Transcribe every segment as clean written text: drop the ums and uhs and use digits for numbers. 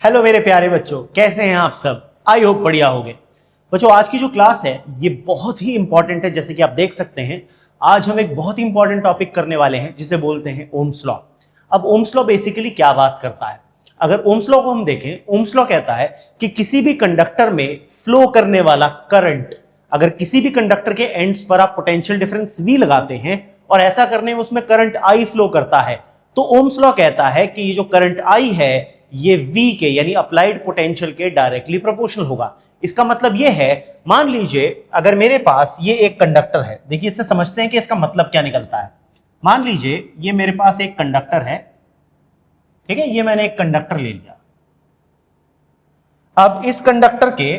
Hello मेरे प्यारे बच्चों, कैसे हैं आप सब। आई होप बढ़िया होंगे। बच्चों, आज की जो क्लास है ये बहुत ही इंपॉर्टेंट है। जैसे कि आप देख सकते हैं, आज हम एक बहुत ही इंपॉर्टेंट टॉपिक करने वाले हैं जिसे बोलते हैं ओम्स लॉ। अब ओम्स लॉ बेसिकली क्या बात करता है? अगर ओम्स लॉ को हम देखें, ओम्स लॉ कहता है कि किसी भी कंडक्टर में फ्लो करने वाला करंट, अगर किसी भी कंडक्टर के एंड्स पर आप पोटेंशियल डिफरेंस V लगाते हैं और ऐसा करने में उसमें करंट I फ्लो करता है, तो ओम्स लॉ कहता है कि ये जो करंट I है ये V के यानी अप्लाइड पोटेंशियल के डायरेक्टली प्रोपोर्शनल होगा। इसका मतलब ये है, मान लीजिए अगर मेरे पास ये एक कंडक्टर है, देखिए इससे समझते हैं कि इसका मतलब क्या निकलता है। मान लीजिए ये मेरे पास एक कंडक्टर है, ठीक है, ये मैंने एक कंडक्टर ले लिया। अब इस कंडक्टर के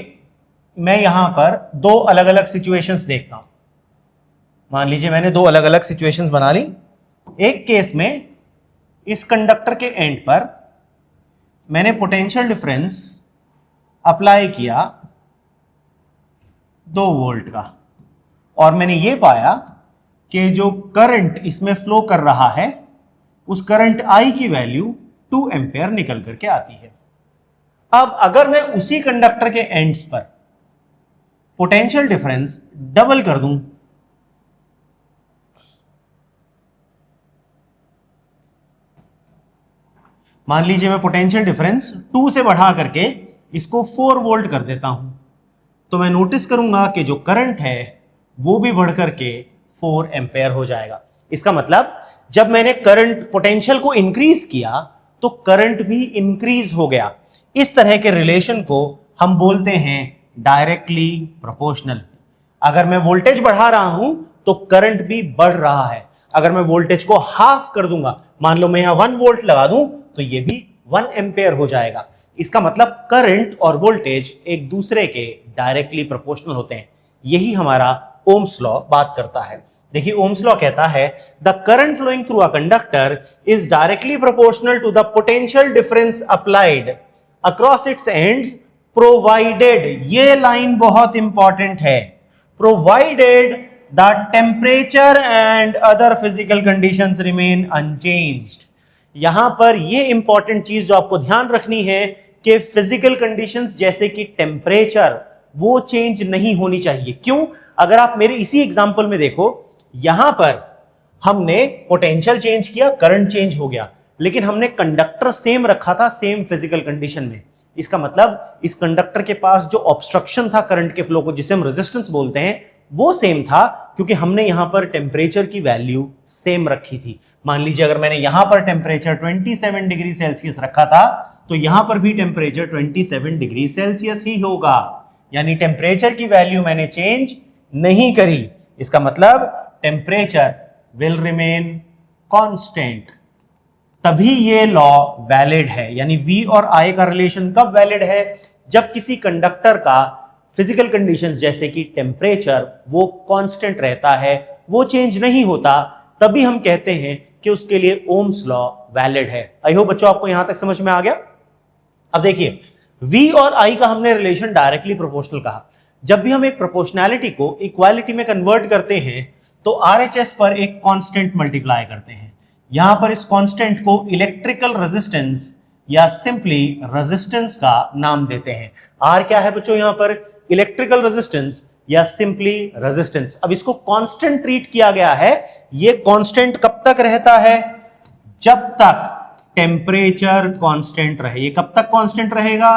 मैं यहां पर दो अलग अलग सिचुएशंस देखता हूं। मान लीजिए मैंने दो अलग अलग सिचुएशंस बना ली। एक केस में इस कंडक्टर के एंड पर मैंने पोटेंशियल डिफरेंस अप्लाई किया 2 वोल्ट का, और मैंने ये पाया कि जो करंट इसमें फ्लो कर रहा है उस करंट I की वैल्यू 2 एम्पेयर निकल करके आती है। अब अगर मैं उसी कंडक्टर के एंड्स पर पोटेंशियल डिफरेंस डबल कर दूं, मान लीजिए मैं पोटेंशियल डिफरेंस 2 से बढ़ा करके इसको 4 वोल्ट कर देता हूं, तो मैं नोटिस करूंगा कि जो करंट है वो भी बढ़ करके 4 एम्पेयर हो जाएगा। इसका मतलब जब मैंने करंट पोटेंशियल को इंक्रीज किया तो करंट भी इंक्रीज हो गया। इस तरह के रिलेशन को हम बोलते हैं डायरेक्टली प्रोपोर्शनल। अगर मैं वोल्टेज बढ़ा रहा हूं तो करंट भी बढ़ रहा है। अगर मैं वोल्टेज को हाफ कर दूंगा, मान लो मैं यहां 1 वोल्ट लगा दूं, तो ये भी 1 एम्पेयर हो जाएगा। इसका मतलब करंट और वोल्टेज एक दूसरे के डायरेक्टली प्रोपोर्शनल होते हैं। यही हमारा ओम्स लॉ बात करता है। देखिए ओम्स लॉ कहता है the current flowing through a conductor is directly proportional to the potential difference applied across its ends provided, ये लाइन बहुत इंपॉर्टेंट है, provided the temperature and other physical conditions remain unchanged. यहां पर यह important चीज जो आपको ध्यान रखनी है कि फिजिकल कंडीशंस जैसे कि टेम्परेचर वो चेंज नहीं होनी चाहिए। क्यों? अगर आप मेरे इसी एग्जांपल में देखो, यहां पर हमने पोटेंशियल चेंज किया, करंट चेंज हो गया, लेकिन हमने कंडक्टर सेम रखा था, सेम फिजिकल कंडीशन में। इसका मतलब इस कंडक्टर के पास जो ऑब्स्ट्रक्शन था करंट के फ्लो को, जिसे हम रेजिस्टेंस बोलते हैं, वो सेम था, क्योंकि हमने यहां पर टेम्परेचर की वैल्यू सेम रखी थी। मान लीजिए अगर मैंने यहां पर टेम्परेचर 27 डिग्री सेल्सियस रखा था, तो यहां पर भी टेम्परेचर 27 डिग्री सेल्सियस ही होगा, यानी टेम्परेचर की वैल्यू मैंने चेंज नहीं करी। इसका मतलब टेम्परेचर विल रिमेन कांस्टेंट। तभी ये लॉ वैलिड है। यानी V और I का रिलेशन कब वैलिड है? जब किसी कंडक्टर का फिजिकल कंडीशंस जैसे कि टेम्परेचर वो कांस्टेंट रहता है, वो चेंज नहीं होता, तभी हम कहते हैं कि उसके लिए ओम्स लॉ वैलिड है। आई होप बच्चों आपको यहां तक समझ में आ गया। अब देखिए V और I का हमने रिलेशन डायरेक्टली प्रोपोर्शनल कहा। जब भी हम एक प्रोपोर्शनैलिटी को इक्वालिटी में कन्वर्ट करते हैं तो RHS पर एक कांस्टेंट मल्टीप्लाई करते हैं। यहां पर इस कांस्टेंट को इलेक्ट्रिकल रेजिस्टेंस या सिंपली रेजिस्टेंस का नाम देते हैं। R क्या है बच्चों? यहां पर इलेक्ट्रिकल रेजिस्टेंस या सिंपली रेजिस्टेंस। अब इसको कांस्टेंट ट्रीट किया गया है। ये कांस्टेंट कब तक रहता है? जब तक टेम्परेचर कांस्टेंट रहे। ये कब तक कांस्टेंट रहेगा?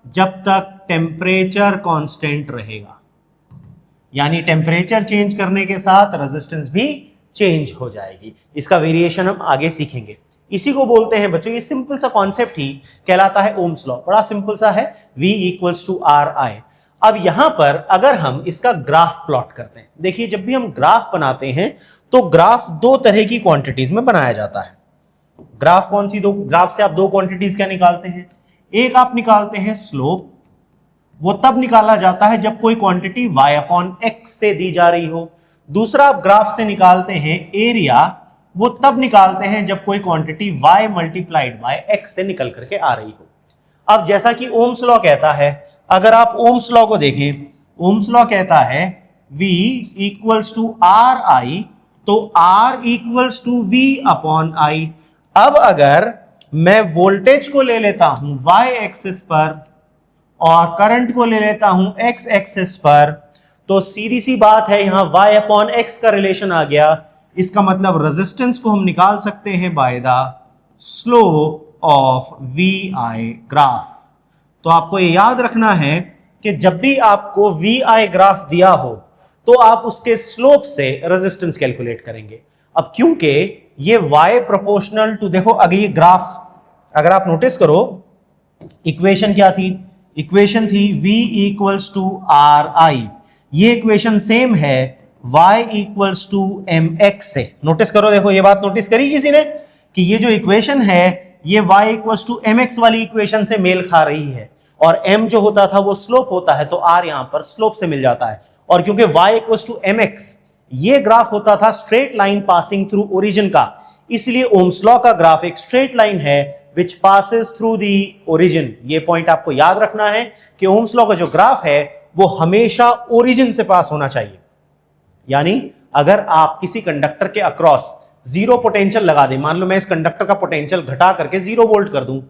जब तक टेम्परेचर कांस्टेंट रहेगा। यानी टेम्परेचर चेंज करने के साथ रेजिस्टेंस भी चेंज हो जाएगी। इसका वेरिएशन हम आगे सीखेंगे। इसी को बोलते हैं बच्चों, ये सिंपल सा कॉन्सेप्ट ही कहलाता है ओम्स लॉ। बड़ा सिंपल सा है, V इक्वल्स टू RI। अब यहां पर अगर हम इसका ग्राफ प्लॉट करते हैं, देखिए जब भी हम ग्राफ बनाते हैं तो ग्राफ दो तरह की क्वांटिटीज में बनाया जाता है। ग्राफ कौन सी? दो ग्राफ से आप दो क्वांटिटीज क्या निकालते हैं? एक आप निकालते हैं स्लोप, वो तब निकाला जाता है जब कोई क्वांटिटी y अपॉन x से दी जा रही हो। दूसरा आप ग्राफ से निकालते हैं एरिया, वो तब निकालते हैं जब कोई quantity y multiplied by x से निकल करके आ रही हो। अब जैसा कि ओम्स लॉ कहता है, अगर आप ओम्स लॉ को देखें, ओम्स लॉ कहता है V इक्वल्स टू RI, तो R equals to V upon I। अब अगर मैं वोल्टेज को ले लेता हूं y एक्सिस पर और करंट को ले लेता हूं x एक्सिस पर, तो सीधी सी बात है यहां y अपॉन x का रिलेशन आ गया। इसका मतलब रेजिस्टेंस को हम निकाल सकते हैं by the slope of VI graph. तो आपको ये याद रखना है कि जब भी आपको VI ग्राफ दिया हो तो आप उसके स्लोप से रेजिस्टेंस कैलकुलेट करेंगे। अब क्योंकि ये y प्रोपोर्शनल टू, देखो अगर ये ग्राफ अगर आप नोटिस करो, इक्वेशन क्या थी? इक्वेशन थी v equals to R I. ये इक्वेशन सेम है y equals to M X से। नोटिस करो, देखो ये बात नोटिस करी किसी ने कि ये जो इक्वेशन है ये y equals to M X वाली इक्वेशन से मेल खा रही है, और m जो होता था वो स्लोप होता है, तो r यहां पर स्लोप से मिल जाता है। और क्योंकि y equals to M X ये ग्राफ होता था straight line passing through origin का, इसलिए ओम्स लॉ का ग्राफ एक स्ट्रेट लाइन है which passes through the origin। ये पॉइंट आपको याद रखना है कि ओम्स लॉ का जो ग्राफ है वो हमेशा ओरिजिन से पास होना चाहिए। यानी अगर आप किसी कंडक्टर के अक्रॉस जीरो पोटेंशियल लगा दें, मान लो मैं इस कंडक्टर का पोटेंशियल घटा करके 0 वोल्ट कर दूं,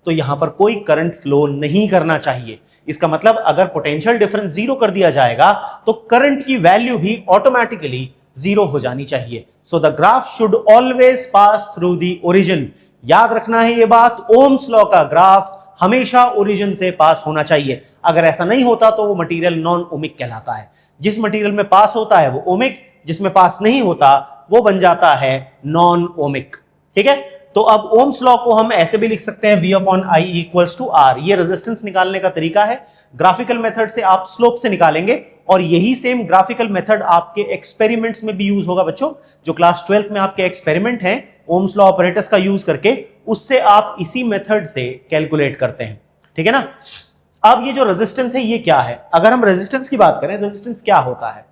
तो यहां पर कोई करंट फ्लो नहीं करना चाहिए। इसका मतलब अगर पोटेंशियल डिफरेंस 0 कर दिया जाएगा तो करंट की वैल्यू भी ऑटोमेटिकली 0 हो जानी चाहिए। So the graph should always pass through the origin. याद रखना है ये बात, ओम्स लॉ का ग्राफ हमेशा ओरिजिन से पास होना चाहिए। अगर ऐसा नहीं होता तो वो मटेरियल नॉन ओमिक कहलाता है। जिस मटेरियल में पास होता है वो ओमिक, जिसमें पास नहीं होता वो बन जाता है नॉन ओमिक। ठीक है, तो अब ओम्स लॉ को हम ऐसे भी लिख सकते हैं V upon I equals to R। ये रेजिस्टेंस निकालने का तरीका है। ग्राफिकल मेथड से आप स्लोप से निकालेंगे, और यही सेम ग्राफिकल मेथड आपके एक्सपेरिमेंट्स में भी यूज होगा बच्चों। जो क्लास 12th में आपके एक्सपेरिमेंट हैं ओम्स लॉ ऑपरेटर्स का यूज करके, उससे आप इसी मेथड से कैलकुलेट करते हैं। ठीक है ना। अब ये जो रेजिस्टेंस है ये क्या है? अगर हम रेजिस्टेंस की बात करें, रेजिस्टेंस क्या होता है?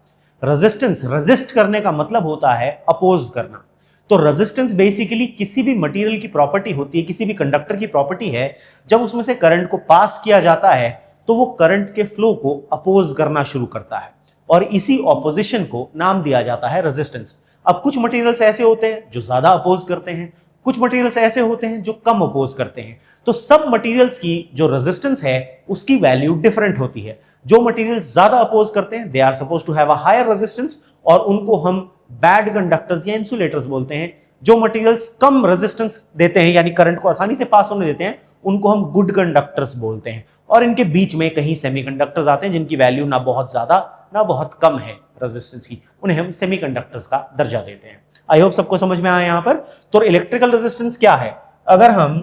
रेजिस्टेंस, रेजिस्ट करने का मतलब होता है अपोज करना। तो रेजिस्टेंस बेसिकली किसी भी मटेरियल की प्रॉपर्टी होती है, किसी भी कंडक्टर की प्रॉपर्टी है। जब उसमें से करंट को पास किया जाता है तो वो करंट के फ्लो को अपोज करना शुरू करता है, और इसी ऑपोजिशन को नाम दिया जाता है रेजिस्टेंस। अब कुछ मटेरियल्स ऐसे होते हैं जो ज्यादा अपोज करते हैं, कुछ मटेरियल्स ऐसे होते हैं जो कम अपोज करते हैं। तो सब मटेरियल्स की जो रेजिस्टेंस है उसकी वैल्यू डिफरेंट होती है। जो मटेरियल्स ज्यादा अपोज करते हैं they are suppose to have a higher resistance, और उनको हम बैड कंडक्टर्स या इंसुलेटर्स बोलते हैं। जो मटेरियल्स कम रेजिस्टेंस देते हैं यानी करंट को आसानी से पास होने देते हैं, उनको हम गुड कंडक्टर्स बोलते हैं। और इनके बीच में कहीं सेमीकंडक्टर्स आते हैं जिनकी वैल्यू ना बहुत ज्यादा ना बहुत कम है रेजिस्टेंस की, उन्हें हम सेमीकंडक्टर्स का दर्जा देते हैं। आई होप सबको समझ में आया यहां पर। तो इलेक्ट्रिकल रेजिस्टेंस क्या है? अगर हम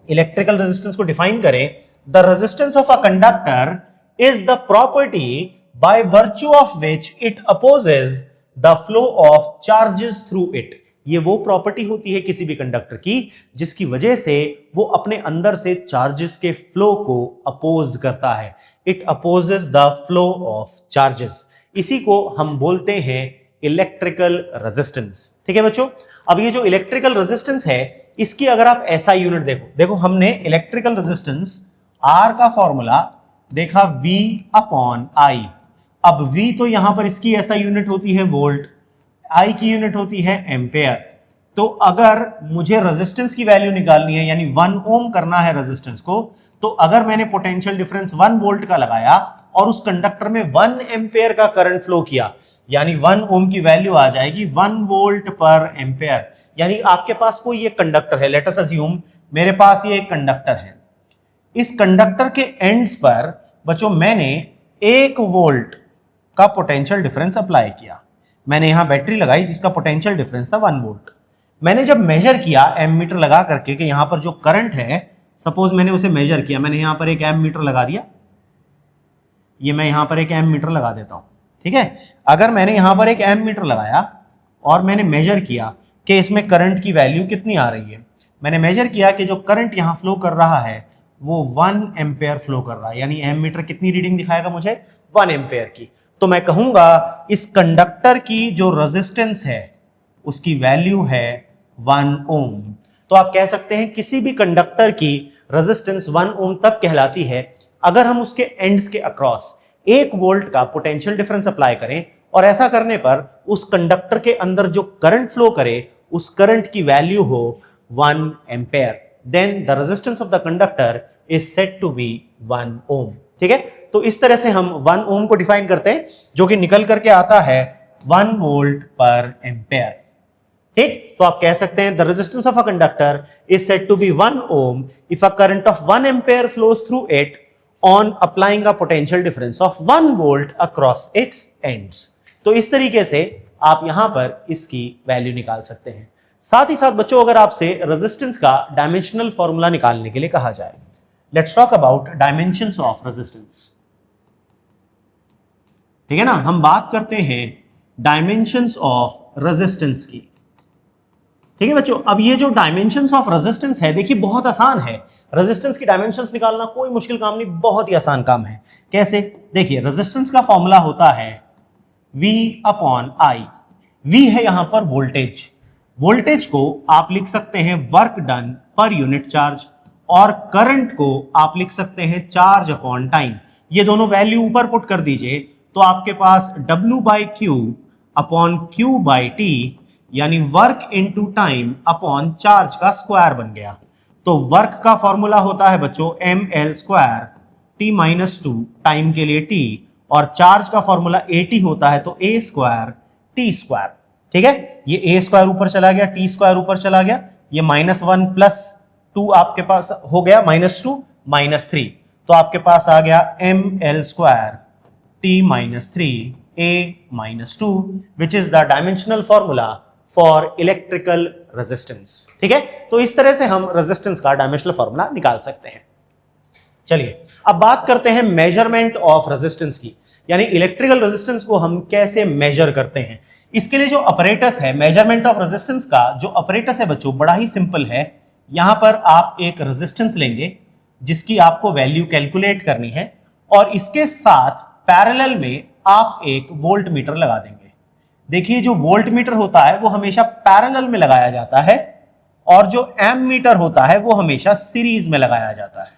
इलेक्ट्रिकल रेजिस्टेंस को डिफाइन करें, the resistance of a conductor is the property by virtue of which it opposes the flow of charges through it। ये वो प्रॉपर्टी होती है किसी भी कंडक्टर की जिसकी वजह से वो अपने अंदर से चार्जेस के फ्लो को अपोज करता है। It opposes the flow of charges. इसी को हम बोलते हैं इलेक्ट्रिकल रेजिस्टेंस। ठीक है बच्चों। अब ये जो इलेक्ट्रिकल रेजिस्टेंस है इसकी अगर आप ऐसा यूनिट देखो हमने इलेक्ट्रिकल रेजिस्टेंस R का फॉर्मूला देखा V अपॉन I। अब V तो यहां पर इसकी ऐसा यूनिट होती है वोल्ट, I की यूनिट होती है एम्पेयर। तो अगर मुझे रेजिस्टेंस की वैल्यू निकालनी है यानी 1 ओम करना है रेजिस्टेंस को, तो अगर मैंने पोटेंशियल डिफरेंस 1 वोल्ट का लगाया और उस कंडक्टर में 1 एम्पेयर का करंट फ्लो किया, यानी 1 ओम की वैल्यू आ जाएगी 1 वोल्ट पर एम्पेयर। यानी आपके पास कोई एक कंडक्टर है, लेट अस अज्यूम मेरे पास ये एक कंडक्टर है। इस कंडक्टर के एंड्स पर बच्चों मैंने 1 वोल्ट का पोटेंशियल डिफरेंस अप्लाई किया। मैंने यहां बैटरी लगाई जिसका पोटेंशियल डिफरेंस था 1 वोल्ट। मैंने जब मेजर किया एमीटर लगा करके कि यहां पर जो करंट है, सपोज मैंने उसे मेजर किया, मैंने यहां पर एक एमीटर लगा दिया, ये मैं यहां पर एक एमीटर लगा देता हूं। ठीक है, अगर मैंने यहां पर एक एमीटर लगाया और मैंने मेजर किया कि इसमें करंट की वैल्यू कितनी आ रही है, मैंने मेजर किया कि जो करंट यहां फ्लो कर रहा है वो 1 एम्पेयर फ्लो कर रहा है, यानी एमीटर कितनी रीडिंग दिखाएगा मुझे 1 एम्पेयर की। तो मैं कहूंगा इस कंडक्टर की जो रेजिस्टेंस है उसकी वैल्यू है 1 ओम। तो आप कह सकते हैं किसी भी कंडक्टर की रेजिस्टेंस 1 ओम तब कहलाती है अगर हम उसके एंड्स के अक्रॉस 1 वोल्ट का पोटेंशियल डिफरेंस अप्लाई करें, और ऐसा करने पर उस कंडक्टर के अंदर जो करंट फ्लो करे उस करंट की वैल्यू हो 1 ampere. Then the resistance of the conductor is said to be 1 ohm. ठीक है, तो इस तरह से हम 1 ओम को डिफाइन करते हैं, जो कि निकल करके आता है 1 वोल्ट पर एम्पेयर। ठीक, तो आप कह सकते हैं the resistance of a conductor is said to be 1 ohm if a current of 1 ampere flows through it on applying a potential difference of 1 volt across its ends. तो इस तरीके से आप यहां पर इसकी वैल्यू निकाल सकते हैं। साथ ही साथ बच्चों, अगर आपसे रेजिस्टेंस का डायमेंशनल फॉर्मूला निकालने के लिए कहा जाए, let's talk about dimensions of resistance. ठीक है ना, हम बात करते हैं डायमेंशंस ऑफ रेजिस्टेंस की। ठीक है बच्चों, अब ये जो डायमेंशंस ऑफ रेजिस्टेंस है, देखिए बहुत आसान है। रेजिस्टेंस की डायमेंशंस निकालना कोई मुश्किल काम नहीं, बहुत ही आसान काम है। कैसे? देखिए, रेजिस्टेंस का फॉर्मूला होता है V अपॉन I। V है यहां पर वोल्टेज। वोल्टेज को आप लिख सकते हैं work done per unit charge, और करंट को आप लिख सकते हैं चार्ज अपॉन टाइम। ये दोनों वैल्यू ऊपर पुट कर दीजिए तो आपके पास W by Q upon Q by T, यानी work into time upon charge का स्क्वायर बन गया। तो वर्क का फॉर्मूला होता है बच्चों ml square t minus 2 time के लिए t, और चार्ज का फॉर्मूला at होता है तो a स्क्वायर t स्क्वायर। ठीक है, ये a स्क्वायर ऊपर चला गया, t स्क्वायर ऊपर चला गया, ये -1 प्लस 2 आपके पास हो गया -2 -3, तो आपके पास आ गया ml square t minus 3 a minus 2, which is the dimensional formula for electrical resistance. ठीक है, तो इस तरह से हम रेजिस्टेंस का डायमेंशनल फॉर्मूला निकाल सकते हैं। चलिए अब बात करते हैं मेजरमेंट ऑफ रेजिस्टेंस की, यानी इलेक्ट्रिकल रेजिस्टेंस को हम कैसे मेजर करते हैं। इसके लिए जो अपरेटस है मेजरमेंट ऑफ रेजिस्टेंस का, जो अपरेटस है बच्चों बड़ा ही सिंपल है। यहां पर आप एक रेजिस्टेंस लेंगे जिसकी आपको वैल्यू कैलकुलेट करनी है, और इसके साथ पैरेलल में आप एक वोल्ट मीटर लगा देंगे। देखिए, जो वोल्ट मीटर होता है वो हमेशा पैरेलल में लगाया जाता है, और जो एम मीटर होता है वो हमेशा सीरीज में लगाया जाता है।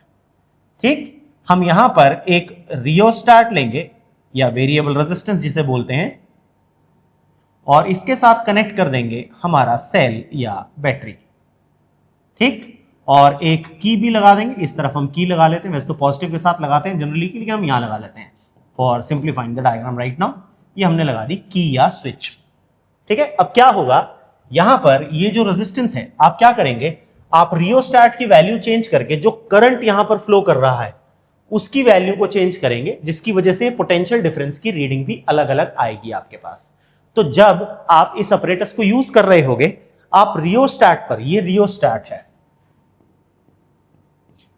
ठीक, हम यहां पर एक रियोस्टैट लेंगे या वेरिएबल रेजिस्टेंस जिसे बोलते हैं, और इसके साथ कनेक्ट कर देंगे हमारा सेल या बैटरी। ठीक, और एक की भी लगा देंगे। इस तरफ हम की लगा लेते हैं, वैसे तो पॉजिटिव के साथ लगाते हैं जनरली की, लेकिन हम यहां लगा लेते हैं for simplifying the diagram right now. ये हमने लगा दी की या स्विच। ठीक है, अब क्या होगा, यहां पर ये जो रेजिस्टेंस है, आप क्या करेंगे, आप रियोस्टैट की वैल्यू चेंज करके जो करंट यहां पर फ्लो कर रहा है उसकी वैल्यू को चेंज करेंगे, जिसकी वजह से पोटेंशियल डिफरेंस की रीडिंग भी अलग अलग आएगी आपके पास। तो जब आप इस अपरेटस को यूज कर रहे होगे, आप रियोस्टैट पर, ये रियोस्टैट है,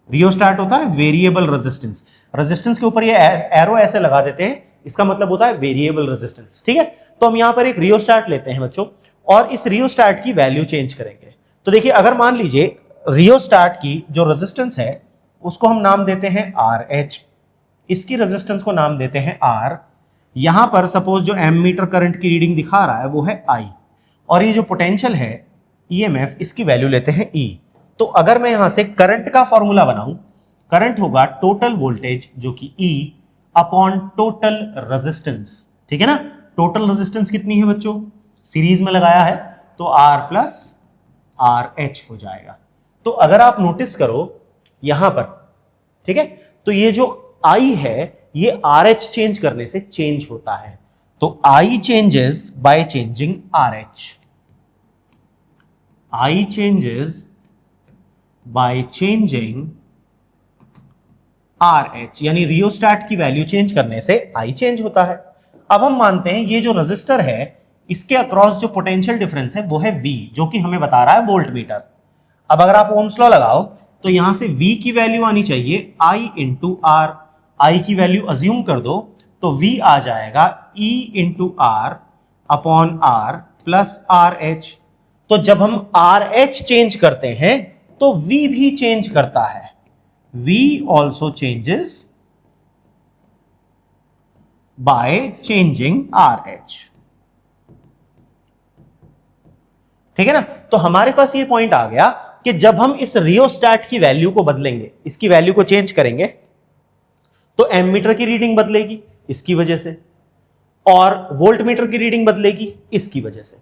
रियोस्टैट होता है वेरिएबल रेजिस्टेंस। रेजिस्टेंस के ऊपर ये एरो ऐसे लगा देते हैं, इसका मतलब होता है वेरिएबल रेजिस्टेंस। ठीक है, तो हम यहां पर एक रियोस्टैट लेते हैं बच्चों, और इस रियोस्टैट की वैल्यू चेंज करेंगे। तो देखिए, अगर मान लीजिए रियोस्टैट की जो रेजिस्टेंस है उसको हम नाम देते हैं RH, इसकी रेजिस्टेंस को नाम देते हैं R। यहां पर सपोज जो एम मीटर करंट की रीडिंग दिखा रहा है वो है I, और ये जो पोटेंशियल है EMF, इसकी वैल्यू लेते हैं E। तो अगर मैं यहां से करंट का फॉर्मूला बनाऊं, करंट होगा टोटल वोल्टेज जो कि E अपॉन टोटल रेजिस्टेंस। ठीक है ना, टोटल रेजिस्टेंस कितनी है बच्चों, सीरीज में लगाया है तो R प्लस RH हो जाएगा। तो अगर आप नोटिस करो यहां पर, ठीक है, तो ये जो I है ये RH चेंज करने से चेंज होता है। तो I changes by changing RH, I changes by changing RH, यानी रियोस्टैट की वैल्यू चेंज करने से I चेंज होता है। अब हम मानते हैं ये जो रजिस्टर है इसके अक्रॉस जो पोटेंशियल डिफरेंस है वो है V, जो कि हमें बता रहा है वोल्ट मीटर। अब अगर आप ओम्स लॉ लगाओ तो यहां से V की वैल्यू आनी चाहिए I इंटू R। I की वैल्यू अज्यूम कर दो तो V आ जाएगा E into R upon R plus RH। तो जब हम RH चेंज करते हैं तो V भी चेंज करता है, V also changes by changing RH। ठीक है ना, तो हमारे पास ये पॉइंट आ गया कि जब हम इस रियोस्टैट की वैल्यू को बदलेंगे, इसकी वैल्यू को चेंज करेंगे, तो एमीटर की रीडिंग बदलेगी इसकी वजह से, और वोल्ट मीटर की रीडिंग बदलेगी इसकी वजह से।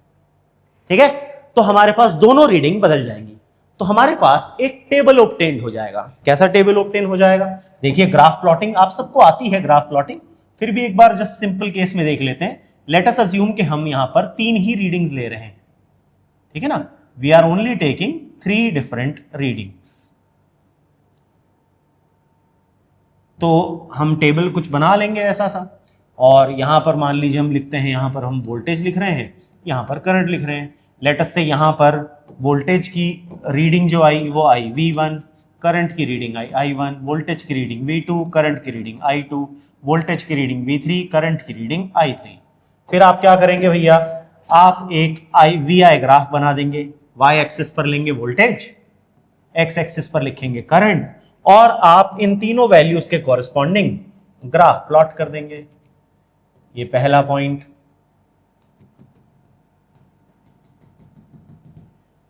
ठीक है, तो हमारे पास दोनों रीडिंग बदल जाएंगी। तो हमारे पास एक टेबल ऑब्टेन्ड हो जाएगा। कैसा टेबल ऑब्टेन हो जाएगा? देखिए ग्राफ प्लॉटिंग आप सबको आती है, ग्राफ प्लॉटिंग, फिर भी एक बार जस्ट सिंपल केस में देख लेते हैं। लेट अस अज्यूम कि हम यहां पर 3 ही रीडिंग्स ले रहे हैं, ठीक है ना, we are only taking 3 different readings. तो हम टेबल कुछ बना लेंगे ऐसा सा, और यहां पर मान लीजिए हम लिखते हैं, यहां पर हम वोल्टेज लिख रहे हैं, यहां पर करंट लिख रहे हैं। लेट अस से यहां पर वोल्टेज की रीडिंग जो आई वो आई V1, करंट की रीडिंग आई I1, वोल्टेज की रीडिंग V2, करंट की रीडिंग I2, वोल्टेज की रीडिंग V3, करंट की रीडिंग I3। फिर आप क्या करेंगे भैया, आप एक VI ग्राफ बना देंगे। Y एक्सिस पर लेंगे वोल्टेज, X एक्सिस पर लिखेंगे करंट, और आप इन तीनों वैल्यूज के कॉरेस्पॉन्डिंग ग्राफ प्लॉट कर देंगे। ये पहला पॉइंट,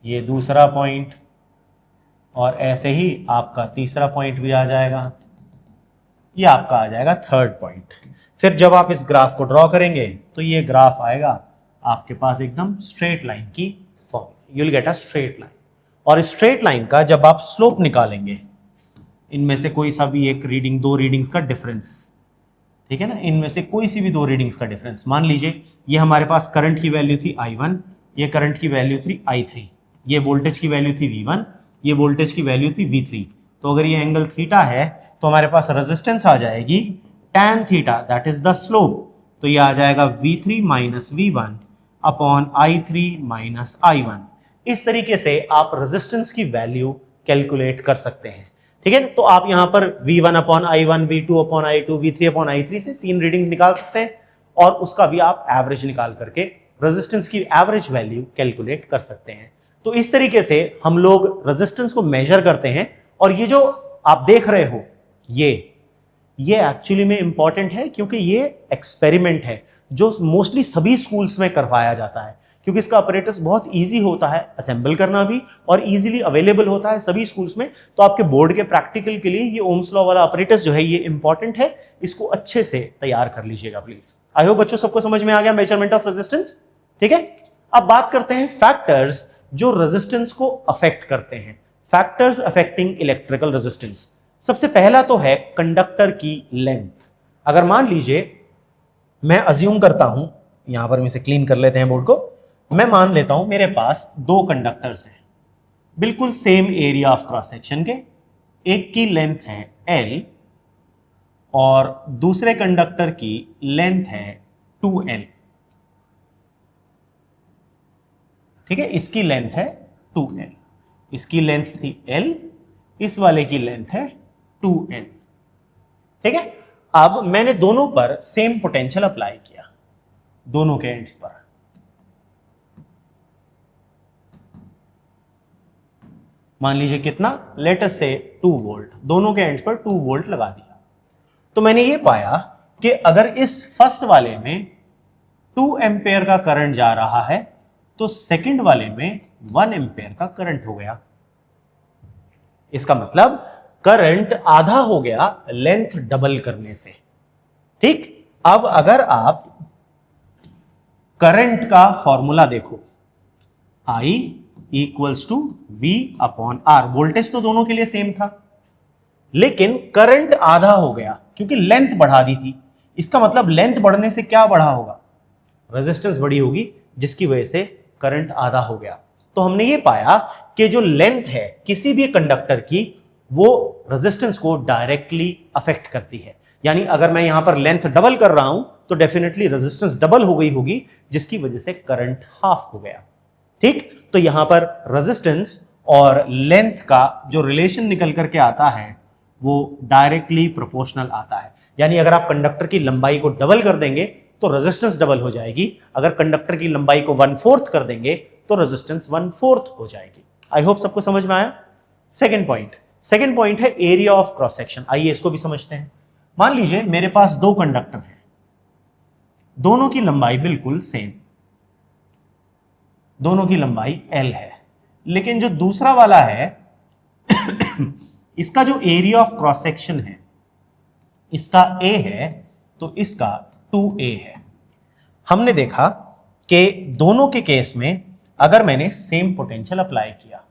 ये दूसरा पॉइंट, और ऐसे ही आपका तीसरा पॉइंट भी आ जाएगा, ये आपका आ जाएगा थर्ड पॉइंट। फिर जब आप इस ग्राफ को ड्रॉ करेंगे तो ये ग्राफ आएगा आपके पास एकदम स्ट्रेट लाइन की form, you will get a straight line. और स्ट्रेट लाइन का जब आप स्लोप निकालेंगे, इनमें से कोई सा भी एक रीडिंग, 2 रीडिंग्स का डिफरेंस, ठीक है ना, इनमें से कोई सी भी 2 रीडिंग्स का डिफरेंस, मान लीजिए ये हमारे पास करंट की वैल्यू थी I1, ये करंट की वैल्यू थी I3, ये वोल्टेज की वैल्यू थी V1, ये वोल्टेज की वैल्यू थी V3। तो अगर ये एंगल थीटा है तो हमारे पास रेजिस्टेंस आ जाएगी tan theta, that is the slope. तो ये आ जाएगा V3 minus V1 upon I3 minus I1। इस तरीके से आप रेजिस्टेंस की वैल्यू कैलकुलेट कर सकते हैं, ठीक है। तो आप यहां पर V1 upon I1, V2 upon I2, V3 upon I3 से 3 रीडिंग्स निकाल सकते हैं, और उसका भी आप एवरेज निकाल करके रेजिस्टेंस की एवरेज वैल्यू कैलकुलेट कर सकते हैं। तो इस तरीके से हम लोग रेजिस्टेंस को मेजर करते हैं। और ये जो आप देख रहे हो, ये एक्चुअली में इंपॉर्टेंट है, क्योंकि ये एक्सपेरिमेंट है जो मोस्टली सभी स्कूल्स में करवाया जाता है, क्योंकि इसका ऑपरेटर्स बहुत इजी होता है असेंबल करना भी, और इजीली अवेलेबल होता है सभी स्कूल्स में। तो आपके बोर्ड के प्रैक्टिकल के लिए ये ओम्स लॉ वाला ऑपरेटर्स जो है ये इंपॉर्टेंट है, इसको अच्छे से तैयार कर लीजिएगा प्लीज। आई होप बच्चों सबको समझ में आ गया मेजरमेंट ऑफ रेजिस्टेंस, ठीक है। अब बात करते हैं फैक्टर्स जो रेजिस्टेंस को अफेक्ट करते हैं, फैक्टर्स अफेक्टिंग इलेक्ट्रिकल रेजिस्टेंस। सबसे पहला तो है कंडक्टर की लेंथ। अगर मान लीजिए मैं अज्यूम करता हूं, यहां पर हम इसे क्लीन कर लेते हैं बोर्ड को, मैं मान लेता हूं मेरे पास 2 कंडक्टर्स हैं बिल्कुल same area of cross section के, एक की लेंथ है L और दूसरे कंडक्टर की लेंथ है 2L, ठीक है। इसकी लेंथ है 2L, इसकी लेंथ थी L, इस वाले की लेंथ है 2L, ठीक है। अब मैंने दोनों पर सेम पोटेंशियल अप्लाई किया, दोनों के एंड्स पर। मान लीजिए कितना, लेट अस से 2 वोल्ट, दोनों के एंड्स पर 2 वोल्ट लगा दिया। तो मैंने ये पाया कि अगर इस फर्स्ट वाले में 2 एम्पेयर का करंट जा रहा है तो सेकंड वाले में 1 एम्पेयर का करंट हो गया। इसका मतलब करंट आधा हो गया लेंथ डबल करने से, ठीक। अब अगर आप करंट का फॉर्मूला देखो, I equals to V upon R, voltage तो दोनों के लिए सेम था, लेकिन करंट आधा हो गया क्योंकि लेंथ बढ़ा दी थी। इसका मतलब लेंथ बढ़ने से क्या बढ़ा होगा, रेजिस्टेंस बढ़ी होगी, जिसकी वजह से करंट आधा हो गया। तो हमने ये पाया कि जो लेंथ है किसी भी कंडक्टर की, वो रेजिस्टेंस को डायरेक्टली अफेक्ट करती है। यानी अगर मैं यहां पर लेंथ डबल कर रहा हूं तो डेफिनेटली रेजिस्टेंस डबल हो गई होगी, जिसकी वजह से करंट हाफ हो गया, ठीक। तो यहां पर रेजिस्टेंस और लेंथ का जो रिलेशन निकल करके आता है वो डायरेक्टली प्रोपोर्शनल आता है। यानी अगर आप कंडक्टर की लंबाई को डबल कर देंगे तो रेजिस्टेंस डबल हो जाएगी, अगर कंडक्टर की लंबाई को 1/4 कर देंगे तो रेजिस्टेंस 1/4 हो जाएगी। आई होप सबको समझ में आया। सेकंड पॉइंट है एरिया ऑफ क्रॉस सेक्शन। आइए इसको भी समझते हैं। मान लीजिए मेरे पास 2 कंडक्टर हैं, दोनों की लंबाई बिल्कुल सेम, दोनों की लंबाई L है, लेकिन जो दूसरा वाला है इसका जो एरिया ऑफ क्रॉस सेक्शन है इसका A है, तो इसका 2A है। हमने देखा कि दोनों के केस में अगर मैंने सेम पोटेंशियल अप्लाई किया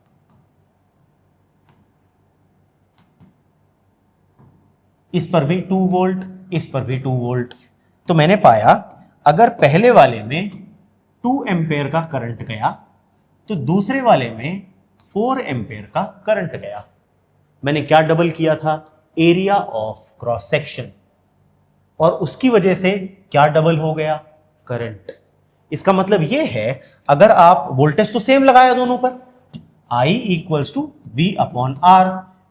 इस पर भी 2 वोल्ट, इस पर भी 2 वोल्ट। तो मैंने पाया अगर पहले वाले में 2 एम्पेयर का करंट गया तो दूसरे वाले में 4 एम्पेयर का करंट गया। मैंने क्या डबल किया था? एरिया ऑफ क्रॉस सेक्शन, और उसकी वजह से क्या डबल हो गया? करंट। इसका मतलब यह है अगर आप वोल्टेज तो सेम लगाया दोनों पर, I equals to V upon R,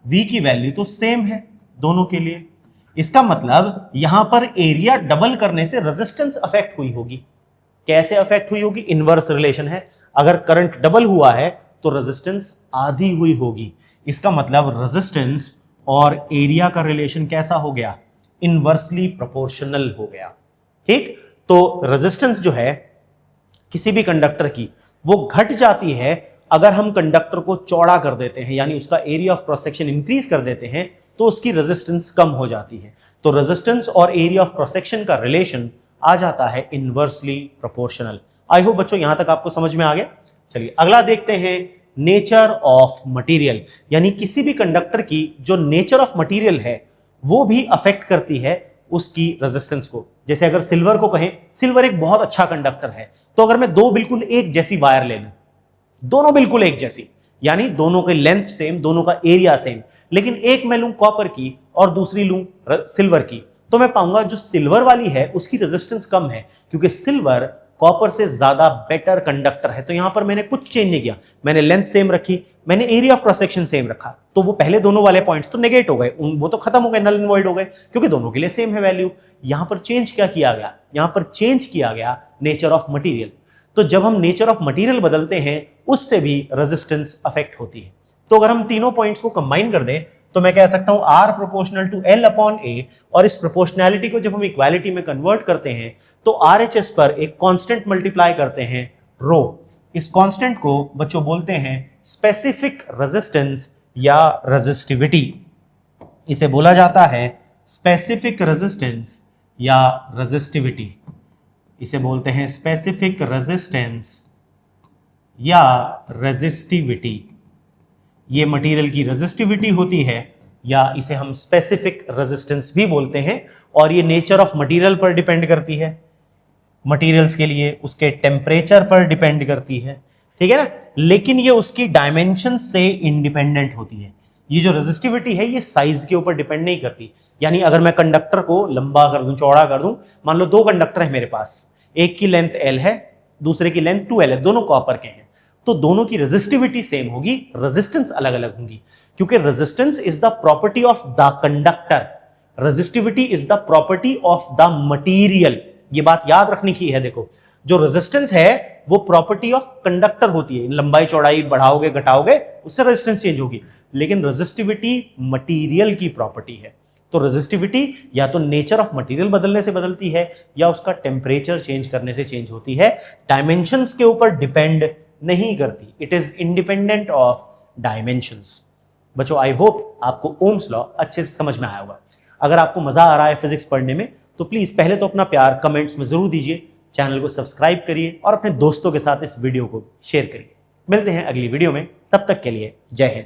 V की वैल्यू तो सेम है दोनों के लिए। इसका मतलब यहां पर एरिया डबल करने से रेजिस्टेंस अफेक्ट हुई होगी। कैसे अफेक्ट हुई होगी? इनवर्स रिलेशन है, अगर करंट डबल हुआ है तो रेजिस्टेंस आधी हुई होगी। इसका मतलब रेजिस्टेंस और एरिया का रिलेशन कैसा हो गया? इनवर्सली प्रोपोर्शनल हो गया। ठीक, तो रेजिस्टेंस जो है किसी भी कंडक्टर की वो घट जाती है अगर हम कंडक्टर को चौड़ा कर देते हैं, यानी उसका area of cross section increase कर देते हैं तो उसकी रेजिस्टेंस कम हो जाती है। तो रेजिस्टेंस और एरिया ऑफ क्रॉस सेक्शन का रिलेशन आ जाता है इनवर्सली प्रोपोर्शनल। आई होप बच्चों यहां तक आपको समझ में आ गया। चलिए अगला देखते हैं, नेचर ऑफ मटेरियल, यानी किसी भी कंडक्टर की जो नेचर ऑफ मटेरियल है वो भी अफेक्ट करती है उसकी रेजिस्टेंस को। जैसे अगर सिल्वर को कहें, सिल्वर एक बहुत अच्छा कंडक्टर है, तो अगर मैं दो बिल्कुल एक जैसी वायर ले लूं, दोनों बिल्कुल एक जैसी, यानी दोनों की लेंथ सेम, दोनों का एरिया सेम, लेकिन एक मैं लूं कॉपर की और दूसरी लूं सिल्वर की, तो मैं पाऊंगा जो सिल्वर वाली है उसकी रेजिस्टेंस कम है, क्योंकि सिल्वर कॉपर से ज्यादा बेटर कंडक्टर है। तो यहां पर मैंने कुछ चेंज नहीं किया, मैंने लेंथ सेम रखी, मैंने area of cross section same रखा, तो वो पहले दोनों वाले पॉइंट्स तो नेगेट हो गए, वो तो खत्म हो गए, नल एंड वॉइड हो गए, क्योंकि दोनों के लिए सेम है वैल्यू। यहां पर चेंज क्या किया गया? यहां पर चेंज किया गया नेचर ऑफ मटेरियल। तो जब हम नेचर ऑफ मटेरियल बदलते हैं उससे भी रेजिस्टेंस अफेक्ट होती है। तो अगर हम तीनों पॉइंट्स को कंबाइन कर दें तो मैं कह सकता हूं R proportional to L upon A, और इस प्रोपोर्शनैलिटी को जब हम इक्वालिटी में कन्वर्ट करते हैं तो RHS पर एक कांस्टेंट मल्टीप्लाई करते हैं रो। इस कांस्टेंट को बच्चों बोलते हैं स्पेसिफिक रेजिस्टेंस या रेजिस्टिविटी। इसे बोला जाता है स्पेसिफिक रेजिस्टेंस या रेजिस्टिविटी, इसे बोलते हैं स्पेसिफिक रेजिस्टेंस या रेजिस्टिविटी। ये मटेरियल की रेजिस्टिविटी होती है या इसे हम स्पेसिफिक रेजिस्टेंस भी बोलते हैं, और ये नेचर ऑफ मटेरियल पर डिपेंड करती है, मटेरियल्स के लिए उसके टेम्परेचर पर डिपेंड करती है, ठीक है ना, लेकिन ये उसकी डायमेंशन से इंडिपेंडेंट होती है। ये जो रेजिस्टिविटी है ये साइज के ऊपर डिपेंड नहीं करती, यानी अगर मैं कंडक्टर को लंबा कर दूं, चौड़ा कर दूं, मान लो दो कंडक्टर है मेरे पास, एक की लेंथ L है, दूसरे की लेंथ 2L है, दोनों कॉपर के हैं, तो दोनों की रेजिस्टिविटी सेम होगी, रेजिस्टेंस अलग अलग होंगी, क्योंकि resistance is the property of the conductor, resistivity is the property of the material. ये बात याद रखने की है। देखो, जो रेजिस्टेंस है वो प्रॉपर्टी ऑफ कंडक्टर होती है, लंबाई चौड़ाई बढ़ाओगे घटाओगे उससे रेजिस्टेंस चेंज होगी, लेकिन रेजिस्टिविटी मटेरियल की प्रॉपर्टी है। तो रेजिस्टिविटी या तो नेचर ऑफ मटेरियल बदलने से बदलती है या उसका टेम्परेचर चेंज करने से चेंज होती है, डायमेंशंस के ऊपर डिपेंड नहीं करती, it is independent of dimensions. बच्चों आई होप आपको ओम्स लॉ अच्छे से समझ में आया होगा। अगर आपको मजा आ रहा है फिजिक्स पढ़ने में तो प्लीज पहले तो अपना प्यार कमेंट्स में जरूर दीजिए, चैनल को सब्सक्राइब करिए और अपने दोस्तों के साथ इस वीडियो को शेयर करिए। मिलते हैं अगली वीडियो में, तब तक के लिए जय हिंद।